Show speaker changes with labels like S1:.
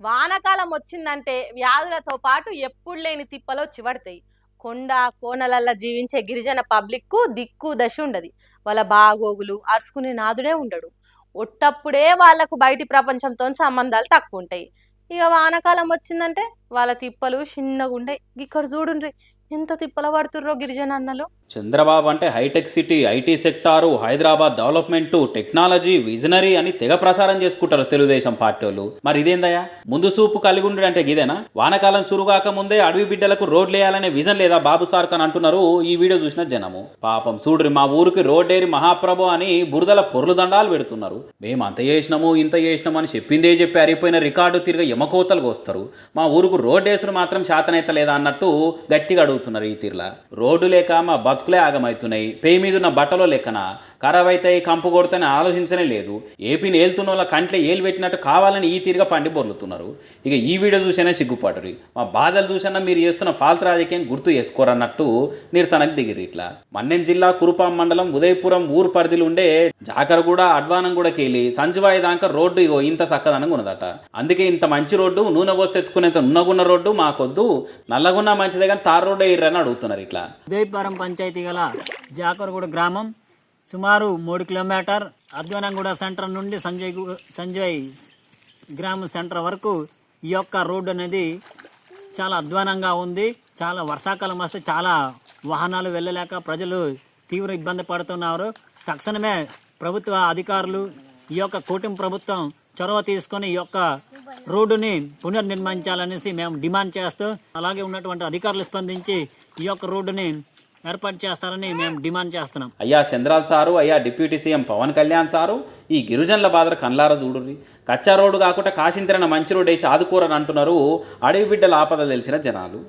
S1: వానకాలం వచ్చిందంటే వ్యాధులతో పాటు ఎప్పుడు లేని తిప్పలు వచ్చి పడతాయి. కొండ కోనలల్ల జీవించే గిరిజన పబ్లిక్కు దిక్కు దశ ఉండదు. వాళ్ళ బాగోగులు అరుచుకునే నాదుడే ఉండడు. ఒట్టప్పుడే వాళ్ళకు బయటి ప్రపంచంతో సంబంధాలు తక్కువ ఉంటాయి. ఇక వానకాలం వచ్చిందంటే వాళ్ళ తిప్పలు చిన్నగుంటాయి. ఇక్కడ చూడుండ్రి ఎంత తిప్పల పడుతుర్రో గిరిజన అన్నలు.
S2: చంద్రబాబు అంటే hi-tech city, IT sector, Hyderabad development, technology, visionary అని తెగ ప్రసారం చేసుకుంటారు తెలుగుదేశం పార్టీ వాళ్ళు. మరి ఇదేందయ్యా, ముందు చూపు కలిగి ఉండడు అంటే ఇదేనా? వానకాలం సురుగాక ముందే అడవి బిడ్డలకు రోడ్లు వేయాలనే విజన్ లేదా బాబు సార్క్ అని అంటున్నారు ఈ వీడియో చూసిన జనము. పాపం చూడ్రి, మా ఊరికి రోడ్డేరి మహాప్రభు అని బురదల పొర్లు దండాలు పెడుతున్నారు. మేము అంత చేసినాము ఇంత చేసినాము అని చెప్పిందే చెప్పి అరిపోయిన రికార్డు తిరిగి ఎమకోతలకు వస్తారు. మా ఊరుకు రోడ్డేసుడు మాత్రం శాతనైతలేదా అన్నట్టు గట్టిగా అడుగుతున్నారు. ఈ తీరులా రోడ్డు లేక మా బతుకులే ఆగమవుతున్నాయి. పేయి మీద ఉన్న బట్టలో లెక్కన ఖరాబ్ అవుతాయి, కంపు కొడతాయని ఆలోచించనే లేదు. ఏపీని ఏలుతున్న వాళ్ళ కంట్లో ఏలు పెట్టినట్టు కావాలని ఈ తీరుగా పండి బొర్లుతున్నారు. ఇక ఈ వీడియో చూసినా సిగ్గుపడరు. మా బాధలు చూసినా మీరు చేస్తున్న ఫాల్తు రాజకీయం గుర్తు చేసుకోరన్నట్టు నిరసనకు దిగిరి. ఇట్లా మన్నెం జిల్లా కురుపాం మండలం ఉదయపురం ఊరు పరిధిలో ఉండే జాకరగూడ అడ్వానంగూడకి వెళ్ళి సంజువాయి దాకా రోడ్డు ఇగో ఇంత చక్కదనంగా ఉన్నదట. అందుకే ఇంత మంచి రోడ్డు, నూనె పోస్తే ఎత్తుకునేంత నున్నగున్న రోడ్డు మాకొద్దు, నల్లగున్న మంచిదే కానీ తారు రోడ్డు ఇర్రని అడుగుతున్నారు. ఇట్లా
S3: ఉదయపురం పంచాయతీ గల జాకరగూడ గ్రామం సుమారు 3 కిలోమీటర్ అద్వనంగూడ సెంటర్ నుండి సంజయ్ గ్రామం సెంటర్ వరకు ఈ యొక్క రోడ్డు అనేది చాలా అధ్వానంగా ఉంది. చాలా వర్షాకాలం వస్తే చాలా వాహనాలు వెళ్ళలేక ప్రజలు తీవ్ర ఇబ్బంది పడుతున్నారు. తక్షణమే ప్రభుత్వ అధికారులు ఈ యొక్క కూటమి ప్రభుత్వం చొరవ తీసుకొని ఈ యొక్క రోడ్డుని పునర్నిర్మించాలనేసి మేము డిమాండ్ చేస్తూ, అలాగే ఉన్నటువంటి అధికారులు స్పందించి ఈ యొక్క రోడ్డుని ఏర్పాటు చేస్తారని మేము డిమాండ్ చేస్తున్నాం.
S2: అయ్యా చంద్రాల్ సారు, అయ్యా deputy CM Pawan Kalyan sir, ఈ గిరిజనుల బాధలు కన్లారా చూడుర్రి. కచ్చా రోడ్డు కాకుండా కాశింతరన మంచి రోడ్డు వేసి ఆదుకోరని అంటున్నారు అడవి బిడ్డల ఆపద తెలిసిన జనాలు.